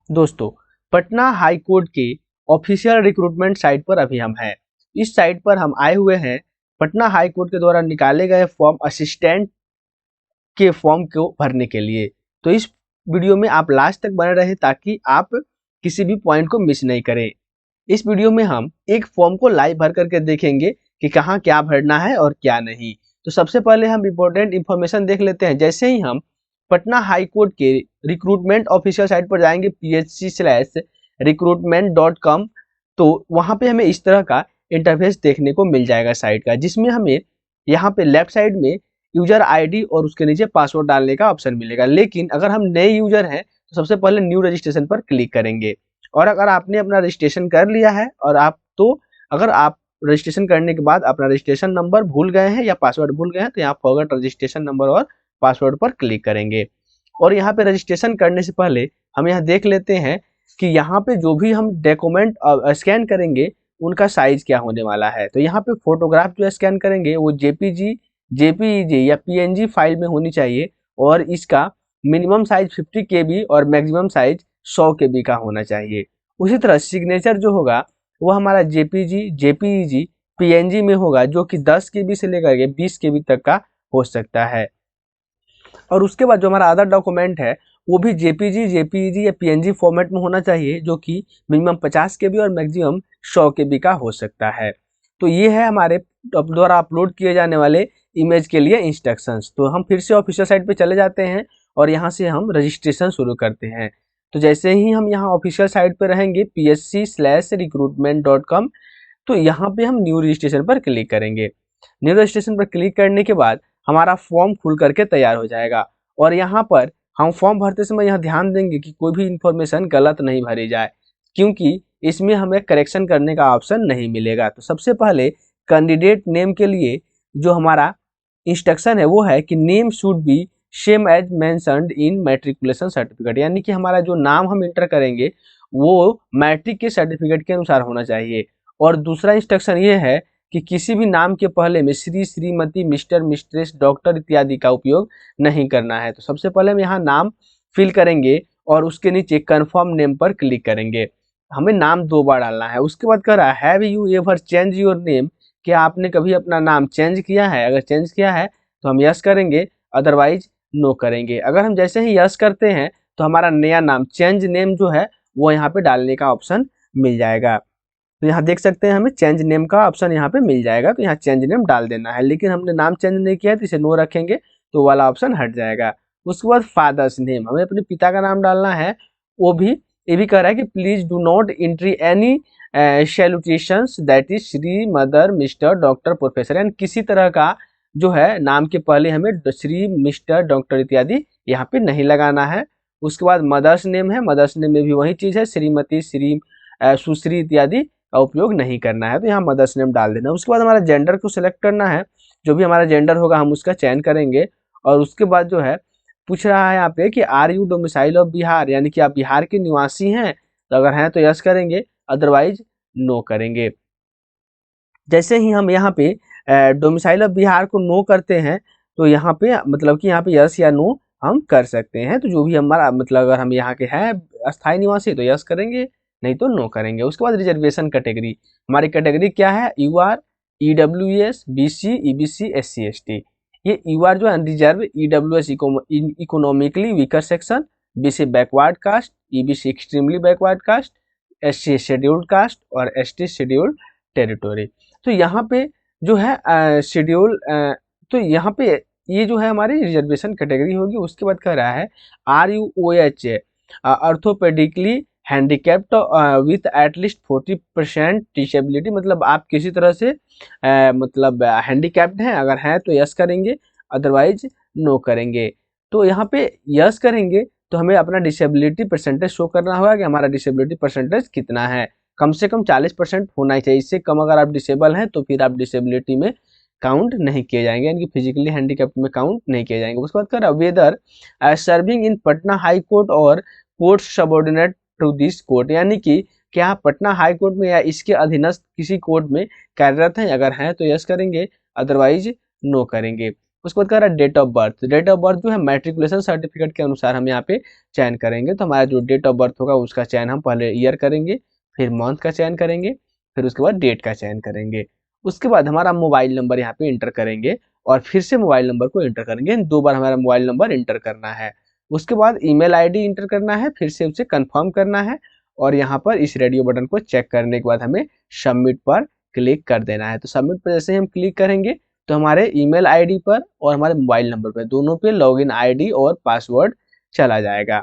दोस्तों, Patna high court के official recruitment site पर अभी हम हैं। इस साइट पर हम आए हुए हैं पटना हाई कोर्ट के द्वारा निकाले गए फॉर्म असिस्टेंट के फॉर्म को भरने के लिए। तो इस वीडियो में आप लास्ट तक बने रहें ताकि आप किसी भी पॉइंट को मिस नहीं करें। इस वीडियो में हम एक फॉर्म को लाइव भर करके देखेंगे कि कहाँ क्या भरना है और क्या नहीं। तो सबसे पहले हम इम्पोर्टेंट इन्फॉर्मेशन देख लेते हैं। जैसे ही हम पटना हाई कोर्ट के रिक्रूटमेंट ऑफिशियल साइट पर जाएंगे phc/recruitment.com, तो वहाँ पे हमें इस तरह का इंटरफेस देखने को मिल जाएगा साइट का, जिसमें हमें यहाँ पे लेफ्ट साइड में यूजर आईडी और उसके नीचे पासवर्ड डालने का ऑप्शन मिलेगा। लेकिन अगर हम नए यूजर हैं तो सबसे पहले न्यू रजिस्ट्रेशन पर क्लिक करेंगे। और अगर आपने अपना रजिस्ट्रेशन कर लिया है और अगर आप रजिस्ट्रेशन करने के बाद अपना रजिस्ट्रेशन नंबर भूल गए हैं या पासवर्ड भूल गए हैं तो यहाँ फॉरगेट रजिस्ट्रेशन नंबर और पासवर्ड पर क्लिक करेंगे। और यहाँ पे रजिस्ट्रेशन करने से पहले हम यहाँ देख लेते हैं कि यहाँ पे जो भी हम डॉक्यूमेंट स्कैन करेंगे उनका साइज क्या होने वाला है। तो यहाँ पे फोटोग्राफ जो स्कैन करेंगे वो जेपीईजी या पीएनजी फाइल में होनी चाहिए और इसका मिनिमम साइज 50 KB और मैक्सिमम साइज 100 KB का होना चाहिए। उसी तरह सिग्नेचर जो होगा वो हमारा जेपीईजी पीएनजी में होगा, जो कि 10 KB से लेकर के 20 KB तक का हो सकता है। और उसके बाद जो हमारा अदर डॉक्यूमेंट है वो भी जेपीईजी या पीएनजी फॉर्मेट में होना चाहिए, जो कि मिनिमम 50 KB और मैक्सिमम 100 KB का हो सकता है। तो ये है हमारे द्वारा अपलोड किए जाने वाले इमेज के लिए इंस्ट्रक्शंस। तो हम फिर से ऑफिशियल साइट पे चले जाते हैं और यहाँ से हम रजिस्ट्रेशन शुरू करते हैं। तो जैसे ही हम यहाँ ऑफिशियल साइट पे रहेंगे phc/recruitment.com, तो यहाँ पे हम न्यू रजिस्ट्रेशन पर क्लिक करेंगे। न्यू रजिस्ट्रेशन पर क्लिक करने के बाद हमारा फॉर्म खुल करके तैयार हो जाएगा। और यहाँ पर हम फॉर्म भरते समय यहाँ ध्यान देंगे कि कोई भी इंफॉर्मेशन गलत नहीं भरी जाए, क्योंकि इसमें हमें करेक्शन करने का ऑप्शन नहीं मिलेगा। तो सबसे पहले कैंडिडेट नेम के लिए जो हमारा इंस्ट्रक्शन है वो है कि name should be same as mentioned in matriculation certificate, यानी कि हमारा जो नाम हम इंटर करेंगे वो मैट्रिक के सर्टिफिकेट के अनुसार होना चाहिए। और दूसरा इंस्ट्रक्शन ये है कि किसी भी नाम के पहले में Shri, Shrimati, mister, mistress, doctor इत्यादि का उपयोग नहीं करना है। तो सबसे पहले हम यहाँ नाम फिल करेंगे और उसके नीचे कन्फर्म नेम पर क्लिक करेंगे। हमें नाम 2 बार डालना है। उसके बाद कह रहा है have you ever change your name, क्या आपने कभी अपना नाम चेंज किया है। अगर चेंज किया है तो हम यस करेंगे, अदरवाइज नो करेंगे। अगर हम जैसे ही यस करते हैं तो हमारा नया नाम चेंज नेम जो है वो यहाँ पे डालने का ऑप्शन मिल जाएगा। तो यहाँ देख सकते हैं हमें चेंज नेम का ऑप्शन यहाँ पे मिल जाएगा, तो यहाँ चेंज नेम डाल देना है। लेकिन हमने नाम चेंज नहीं किया है तो इसे नो रखेंगे तो वाला ऑप्शन हट जाएगा। उसके बाद फादर्स नेम, हमें अपने पिता का नाम डालना है। वो भी ये भी कह रहा है कि please do not entry any salutations that is Shri, mother, mister, doctor, professor, यानी किसी तरह का जो है नाम के पहले हमें श्री, मिस्टर, डॉक्टर इत्यादि यहाँ पे नहीं लगाना है। उसके बाद मदर्स नेम है, मदर्स नेम में भी वही चीज है, श्रीमती, श्री, सुश्री इत्यादि का उपयोग नहीं करना है। तो यहाँ मदर्स नेम डाल देना है। उसके बाद हमारा जेंडर को सिलेक्ट करना है, जो भी हमारा जेंडर होगा हम उसका चयन करेंगे। और उसके बाद जो है पूछ रहा है यहाँ पे कि are you domicile of Bihar, यानी कि आप बिहार के निवासी हैं। तो अगर हैं तो यस करेंगे, अदरवाइज नो करेंगे। जैसे ही हम यहाँ पे डोमिसाइल ऑफ बिहार को नो करते हैं तो यहाँ पे मतलब कि यहाँ पे यस या नो हम कर सकते हैं। तो जो भी हमारा मतलब अगर हम यहाँ के हैं अस्थायी निवासी तो यस करेंगे, नहीं तो नो करेंगे। उसके बाद रिजर्वेशन कैटेगरी, हमारी कैटेगरी क्या है, UR, EWS, BC, EBC, SC, ST. ये यूआर जो है reserve, EWS economically weaker section, BC backward caste, EBC extremely backward caste, SC scheduled caste और एसटी शेड्यूल्ड टेरिटोरी। तो यहाँ पे जो है शेड्यूल तो यहाँ पे ये जो है हमारी रिजर्वेशन कैटेगरी होगी। उसके बाद कह रहा है are you O H orthopedically handicapped with at least 40% disability, मतलब आप किसी तरह से मतलब हैंडीकैप्ड हैं। अगर हैं तो यस करेंगे, अदरवाइज नो करेंगे। तो यहाँ पे यस करेंगे तो हमें अपना डिसेबिलिटी परसेंटेज शो करना होगा कि हमारा डिसेबिलिटी परसेंटेज कितना है। कम से कम 40% होना ही चाहिए। इससे कम अगर आप डिसेबल हैं तो फिर आप डिसेबिलिटी में काउंट नहीं किए जाएंगे, यानी कि फिजिकली हैंडीकैप्ड में काउंट नहीं किए जाएंगे। उसके बाद कर whether serving in Patna high court और court subordinate to this court, यानी कि क्या आप पटना हाई कोर्ट में या इसके अधीनस्थ किसी कोर्ट में कार्यरत हैं। अगर हैं तो यस करेंगे, अदरवाइज नो करेंगे। उसके बाद कह रहा है date of birth. Date of birth जो है मैट्रिकुलेशन सर्टिफिकेट के अनुसार हम यहाँ पे चयन करेंगे। तो हमारा जो डेट ऑफ बर्थ होगा उसका चयन हम पहले ईयर करेंगे, फिर मंथ का चयन करेंगे, फिर उसके बाद डेट का चयन करेंगे। उसके बाद हमारा मोबाइल नंबर यहाँ पे इंटर करेंगे और फिर से मोबाइल नंबर को इंटर करेंगे। 2 बार हमारा मोबाइल नंबर इंटर करना है। उसके बाद ईमेल आईडी इंटर करना है, फिर से उसे कंफर्म करना है और यहाँ पर इस रेडियो बटन को चेक करने के बाद हमें सबमिट पर क्लिक कर देना है। तो सबमिट पर जैसे हम क्लिक करेंगे तो हमारे ईमेल आईडी पर और हमारे मोबाइल नंबर पर दोनों पे लॉगिन आईडी और पासवर्ड चला जाएगा।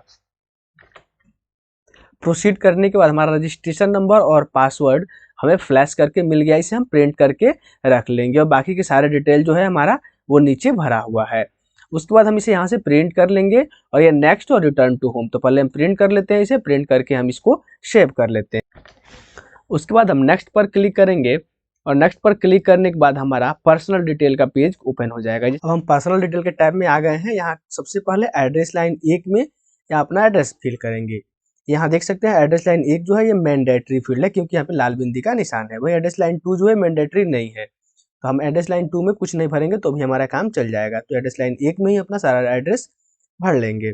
प्रोसीड करने के बाद हमारा रजिस्ट्रेशन नंबर और पासवर्ड हमें फ्लैश करके मिल गया, इसे हम प्रिंट करके रख लेंगे और बाकी के सारे डिटेल जो है हमारा वो नीचे भरा हुआ है। उसके बाद हम इसे यहाँ से प्रिंट कर लेंगे और ये नेक्स्ट और रिटर्न टू होम। तो पहले हम प्रिंट कर लेते हैं, इसे प्रिंट करके हम इसको सेव कर लेते हैं। उसके बाद हम नेक्स्ट पर क्लिक करेंगे और नेक्स्ट पर क्लिक करने के बाद हमारा पर्सनल डिटेल का पेज ओपन हो जाएगा। अब हम पर्सनल डिटेल के टैब में आ गए हैं। यहाँ सबसे पहले एड्रेस लाइन 1 में यहाँ अपना एड्रेस फिल करेंगे। यहाँ देख सकते हैं एड्रेस लाइन 1 जो है ये मैंडेटरी फील्ड है क्योंकि यहाँ पे लाल बिंदी का निशान है। वही एड्रेस लाइन 2 जो है मैंडेटरी नहीं है, तो हम एड्रेस लाइन 2 में कुछ नहीं भरेंगे तो भी हमारा काम चल जाएगा। तो एड्रेस लाइन 1 में ही अपना सारा एड्रेस भर लेंगे।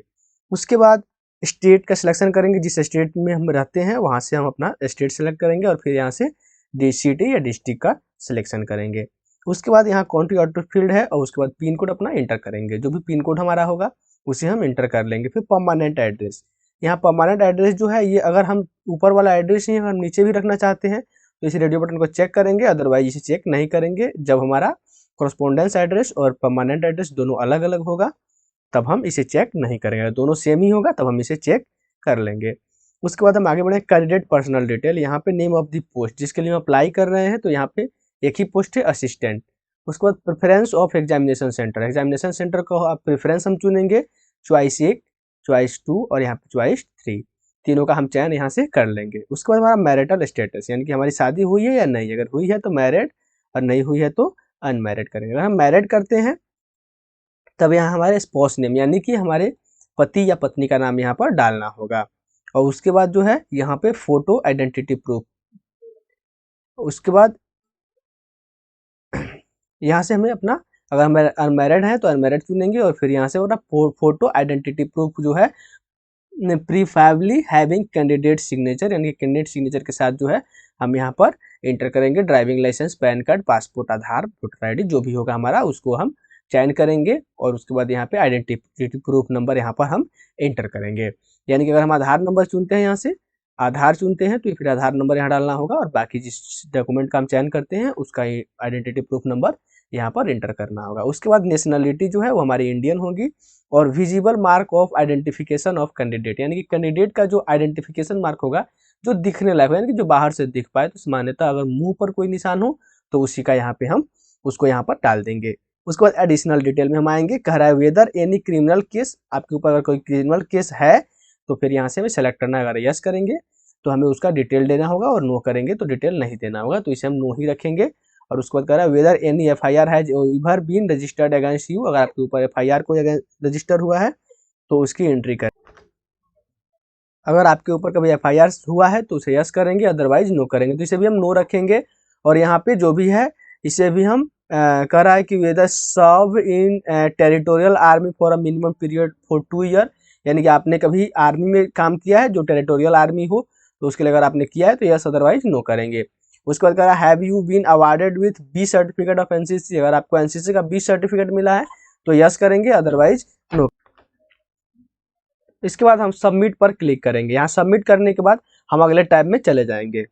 उसके बाद स्टेट का सिलेक्शन करेंगे, जिस स्टेट में हम रहते हैं वहाँ से हम अपना स्टेट सेलेक्ट करेंगे और फिर यहाँ से सिटी या डिस्ट्रिक्ट का सिलेक्शन करेंगे। उसके बाद यहाँ कंट्री ऑटो फील्ड है और उसके बाद पिन कोड अपना इंटर करेंगे। जो भी पिन कोड हमारा होगा उसे हम इंटर कर लेंगे। फिर परमानेंट एड्रेस, यहाँ परमानेंट एड्रेस जो है ये अगर हम ऊपर वाला एड्रेस ही हम नीचे भी रखना चाहते हैं तो इस रेडियो बटन को चेक करेंगे, अदरवाइज इसे चेक नहीं करेंगे। जब हमारा कॉरेस्पोंडेंस एड्रेस और परमानेंट एड्रेस दोनों अलग अलग होगा तब हम इसे चेक नहीं करेंगे, दोनों सेम ही होगा तब हम इसे चेक कर लेंगे। उसके बाद हम आगे बढ़े कैंडिडेट पर्सनल डिटेल। यहाँ पे नेम ऑफ द पोस्ट जिसके लिए हम अप्लाई कर रहे हैं तो यहाँ पे एक ही पोस्ट है असिस्टेंट। उसके बाद preference of examination centre, examination centre को आप प्रेफरेंस हम चुनेंगे, चॉइस 1, चॉइस 2 और यहाँ पे चॉइस 3, तीनों का हम चयन यहाँ से कर लेंगे। उसके बाद हमारा मैरिटल स्टेटस यानी कि हमारी शादी हुई है या नहीं, अगर हुई है तो मैरिड और नहीं हुई है तो अनमैरिड करेंगे। अगर हम मैरिड करते हैं तब यहाँ हमारे स्पाउस नेम यानी कि हमारे पति या पत्नी का नाम यहाँ पर डालना होगा। और उसके बाद जो है यहाँ पे फोटो आइडेंटिटी प्रूफ, उसके बाद यहाँ से हमें अपना अगर हम अनमैरिड है तो अनमैरिड चुनेंगे और फिर यहाँ से अपना फोटो आइडेंटिटी प्रूफ जो है प्रीफरेबली हैविंग कैंडिडेट सिग्नेचर यानी कि कैंडिडेट सिग्नेचर के साथ जो है हम यहाँ पर इंटर करेंगे। Driving licence, pan card, passport, Aadhaar, voter ID जो भी होगा हमारा उसको हम चयन करेंगे और उसके बाद यहाँ पे आइडेंटिटी प्रूफ नंबर यहाँ पर हम इंटर करेंगे। यानी कि अगर हम आधार नंबर चुनते हैं यहाँ से आधार चुनते हैं तो फिर आधार नंबर यहाँ डालना होगा और बाकी जिस डॉक्यूमेंट का हम चयन करते हैं उसका आइडेंटिटी प्रूफ नंबर यहाँ पर इंटर करना होगा। उसके बाद नेशनलिटी जो है वो हमारी इंडियन होगी और visible mark of identification of candidate यानी कि कैंडिडेट का जो आइडेंटिफिकेशन मार्क होगा जो दिखने लायक यानी कि जो बाहर से दिख पाए, तो सामान्यतः अगर मुंह पर कोई निशान हो तो उसी का यहाँ पे हम उसको यहाँ पर डाल देंगे। उसके बाद एडिशनल डिटेल में हम आएंगे, कह रहा है वेदर एनी क्रिमिनल केस, आपके ऊपर अगर कोई क्रिमिनल केस है तो फिर यहाँ से हमें सेलेक्ट करना है। अगर यस करेंगे तो हमें उसका डिटेल देना होगा और नो करेंगे तो डिटेल नहीं देना होगा, तो इसे हम नो ही रखेंगे। और उसके बाद कह रहा है whether any FIR has ever been registered against you, अगर आपके ऊपर FIR कोई रजिस्टर हुआ है तो उसकी एंट्री करें। अगर आपके ऊपर कभी FIR हुआ है तो उसे यस करेंगे, अदरवाइज नो करेंगे, तो इसे भी हम नो रखेंगे। और यहाँ पे जो भी है इसे भी हम कह रहा है कि whether serve in territorial army for a minimum period for 2 year, यानी कि आपने कभी आर्मी में काम किया है जो टेरिटोरियल आर्मी हो तो उसके लिए अगर आपने किया है तो यस, अदरवाइज नो करेंगे। उसके बाद कह रहा है have you been awarded with B certificate of NCC, अगर आपको NCC का B सर्टिफिकेट मिला है तो यस करेंगे, अदरवाइज नो। इसके बाद हम सबमिट पर क्लिक करेंगे। यहाँ सबमिट करने के बाद हम अगले टैब में चले जाएंगे।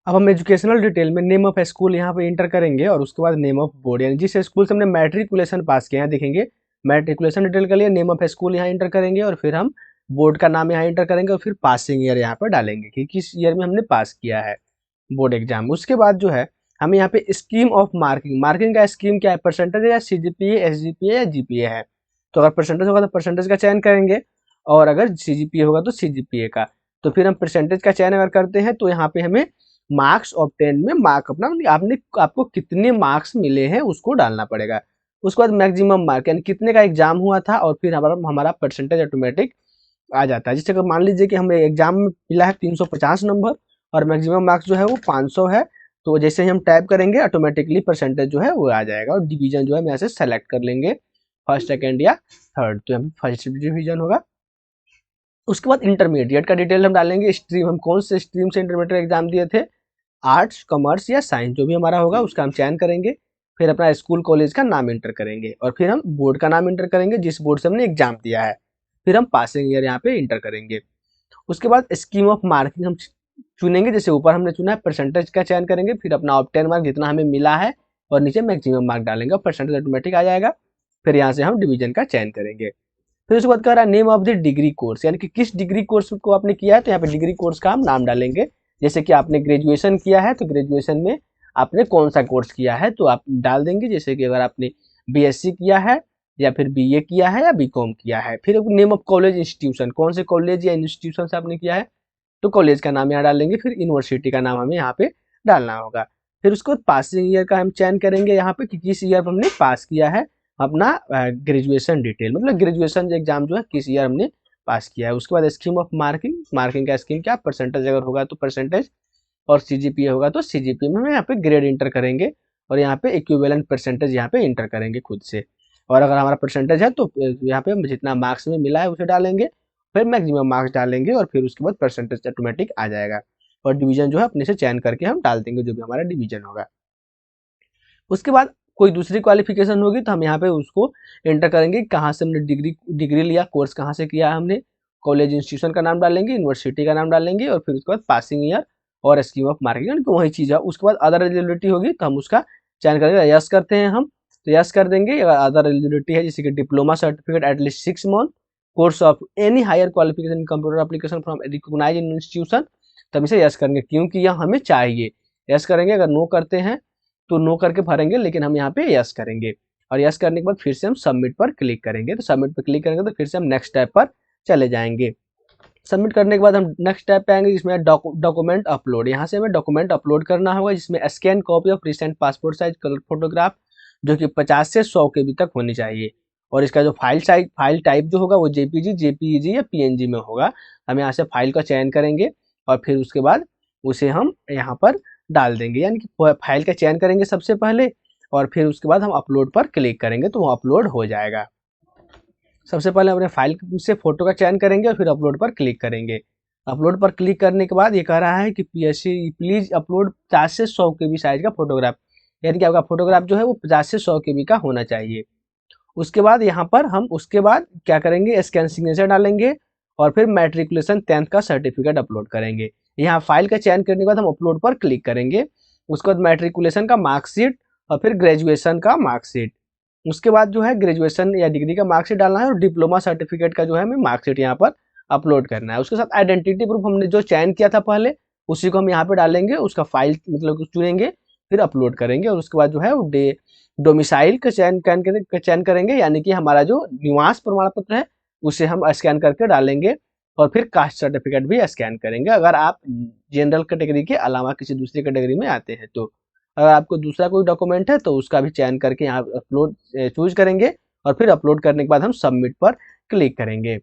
अब हम एजुकेशनल डिटेल में नेम ऑफ स्कूल यहाँ पे इंटर करेंगे और उसके बाद नेम ऑफ बोर्ड यानी जिस स्कूल से हमने मैट्रिकुलेशन पास किया है, देखेंगे मैट्रिकुलेशन डिटेल के लिए नेम ऑफ स्कूल यहाँ इंटर करेंगे और फिर हम बोर्ड का नाम यहाँ इंटर करेंगे और फिर पासिंग ईयर यहाँ पर डालेंगे कि किस ईयर में हमने पास किया है बोर्ड एग्जाम। उसके बाद जो है हमें यहाँ पे स्कीम ऑफ मार्किंग, मार्किंग का स्कीम क्या है, परसेंटेज है या CGPA, SGPA या GPA है। तो अगर परसेंटेज होगा तो परसेंटेज का चयन करेंगे और अगर CGPA होगा तो CGPA का। तो फिर हम परसेंटेज का चयन अगर करते हैं तो यहाँ पे हमें मार्क्स ऑफ 10 में मार्क अपना आपको कितने मार्क्स मिले हैं उसको डालना पड़ेगा। उसके बाद मैक्सिमम मार्क यानी कितने का एग्जाम हुआ था और फिर हमारा परसेंटेज ऑटोमेटिक आ जाता है। जैसे अगर मान लीजिए कि हमें एग्जाम में मिला है 350 नंबर और मैक्सिमम मार्क्स जो है वो 500 है, तो जैसे ही हम टाइप करेंगे ऑटोमेटिकली परसेंटेज जो है वो आ जाएगा, और डिवीजन जो है हम यहाँ से सेलेक्ट कर लेंगे, फर्स्ट सेकेंड या थर्ड, तो हम फर्स्ट डिवीजन होगा। उसके बाद इंटरमीडिएट का डिटेल हम डालेंगे, स्ट्रीम हम कौन से स्ट्रीम से इंटरमीडिएट एग्जाम दिए थे, आर्ट्स, कॉमर्स या साइंस, जो भी हमारा होगा उसका हम चयन करेंगे। फिर अपना स्कूल कॉलेज का नाम इंटर करेंगे, और फिर हम बोर्ड का नाम इंटर करेंगे जिस बोर्ड से हमने एग्जाम दिया है। फिर हम पासिंग ईयर यहाँ पे इंटर करेंगे। उसके बाद स्कीम ऑफ मार्किंग हम चुनेंगे, जैसे ऊपर हमने चुना है परसेंटेज का चयन करेंगे, फिर अपना ऑब्टेन मार्क जितना हमें मिला है और नीचे मैक्सिमम मार्क डालेंगे, परसेंटेज ऑटोमेटिक आ जाएगा। फिर यहाँ से हम डिवीजन का चयन करेंगे। फिर उसके बाद कह रहा है name of the degree course, यानी कि किस डिग्री कोर्स को आपने किया है, तो यहाँ पे डिग्री कोर्स का हम नाम डालेंगे। जैसे कि आपने ग्रेजुएशन किया है तो ग्रेजुएशन में आपने कौन सा कोर्स किया है तो आप डाल देंगे, जैसे कि अगर आपने बीएससी किया है या फिर बीए किया है या बीकॉम किया है। फिर नेम ऑफ कॉलेज इंस्टीट्यूशन, कौन से कॉलेज या इंस्टीट्यूशन से आपने किया है तो कॉलेज का नाम यहाँ डालेंगे। फिर यूनिवर्सिटी का नाम हमें यहाँ पे डालना होगा। फिर उसको पासिंग ईयर का हम चयन करेंगे यहाँ पे कि किस ईयर हमने पास किया है अपना ग्रेजुएशन डिटेल, मतलब ग्रेजुएशन एग्जाम जो है किस ईयर हमने पास किया है। उसके बाद स्कीम ऑफ मार्किंग, मार्किंग का स्कीम क्या, परसेंटेज अगर होगा तो परसेंटेज, और सीजीपीए होगा तो सीजीपीए में हम यहाँ पे ग्रेड इंटर करेंगे, और यहाँ पे इक्विवेलेंट परसेंटेज यहाँ पे इंटर करेंगे खुद से। और अगर हमारा परसेंटेज है तो यहाँ पे हम जितना मार्क्स में मिला है उसे डालेंगे, फिर मैक्सिमम मार्क्स डालेंगे, और फिर उसके बाद परसेंटेज ऑटोमेटिक आ जाएगा, और डिवीजन जो है अपने से चयन करके हम डाल देंगे जो भी हमारा डिवीजन होगा। उसके बाद कोई दूसरी क्वालिफिकेशन होगी तो हम यहाँ पे उसको एंटर करेंगे, कहाँ से हमने डिग्री लिया, कोर्स कहाँ से किया हमने, कॉलेज इंस्टीट्यूशन का नाम डालेंगे, यूनिवर्सिटी का नाम डालेंगे, और फिर उसके बाद पासिंग ईयर और स्कीम ऑफ मार्किंग वही चीज़ है। उसके बाद अदर एलिजिबिलिटी होगी तो हम उसका चयन करेंगे, यस करते हैं हम तो यस कर देंगे। अगर अदर एलिजिबिलिटी है जैसे कि diploma certificate at least 6 month, course of any higher qualification in computer application from recognised institution, तब इसे यस करेंगे क्योंकि यह हमें चाहिए। यस करेंगे, अगर नो करते हैं तो नो करके भरेंगे, लेकिन हम यहाँ पे यस करेंगे, और यस करने के बाद फिर से हम सबमिट पर क्लिक करेंगे। तो सबमिट पर क्लिक करेंगे तो फिर से हम नेक्स्ट स्टेप पर चले जाएंगे। सबमिट करने के बाद हम नेक्स्ट स्टेप पे आएंगे जिसमें डॉक्यूमेंट अपलोड। यहाँ से हमें डॉक्यूमेंट अपलोड करना होगा जिसमें scan copy of recent passport size colour photograph जो कि 50 से 100 KB तक होनी चाहिए, और इसका जो फाइल टाइप जो होगा वो जेपीजी, जेपीईजी या पीएनजी में होगा। हम यहाँ से फाइल का चयन करेंगे और फिर उसके बाद उसे हम यहाँ पर डाल देंगे, यानी कि फाइल का चयन करेंगे सबसे पहले, और फिर उसके बाद हम अपलोड पर क्लिक करेंगे तो वो अपलोड हो जाएगा। सबसे पहले अपने फाइल से फोटो का चयन करेंगे और फिर अपलोड पर क्लिक करेंगे। अपलोड पर क्लिक करने के बाद ये कह रहा है कि पीएससी प्लीज अपलोड 50 से 100 KB साइज का फोटोग्राफ, यानी कि आपका फोटोग्राफ जो है वो 50 से 100 KB का होना चाहिए। उसके बाद यहाँ पर हम उसके बाद क्या करेंगे, स्कैन सिग्नेचर डालेंगे और फिर मैट्रिकुलेशन 10th का सर्टिफिकेट अपलोड करेंगे। यहाँ फाइल का चयन करने के बाद हम अपलोड पर क्लिक करेंगे। उसके बाद मैट्रिकुलेशन का मार्कशीट और फिर ग्रेजुएशन का मार्कशीट। उसके बाद जो है ग्रेजुएशन या डिग्री का मार्कशीट डालना है, और डिप्लोमा सर्टिफिकेट का जो है हमें मार्कशीट यहाँ पर अपलोड करना है। उसके साथ आइडेंटिटी प्रूफ हमने जो चयन किया था पहले उसी को हम यहाँ पे डालेंगे, उसका फाइल मतलब चुनेंगे, फिर अपलोड करेंगे, और उसके बाद जो है वो डोमिसाइल का चयन करेंगे, यानी कि हमारा जो निवास प्रमाण पत्र है उसे हम स्कैन करके डालेंगे, और फिर कास्ट सर्टिफिकेट भी स्कैन करेंगे अगर आप जनरल कैटेगरी के अलावा किसी दूसरी कैटेगरी में आते हैं तो। अगर आपको दूसरा कोई डॉक्यूमेंट है तो उसका भी चयन करके यहाँ अपलोड चूज करेंगे, और फिर अपलोड करने के बाद हम सबमिट पर क्लिक करेंगे।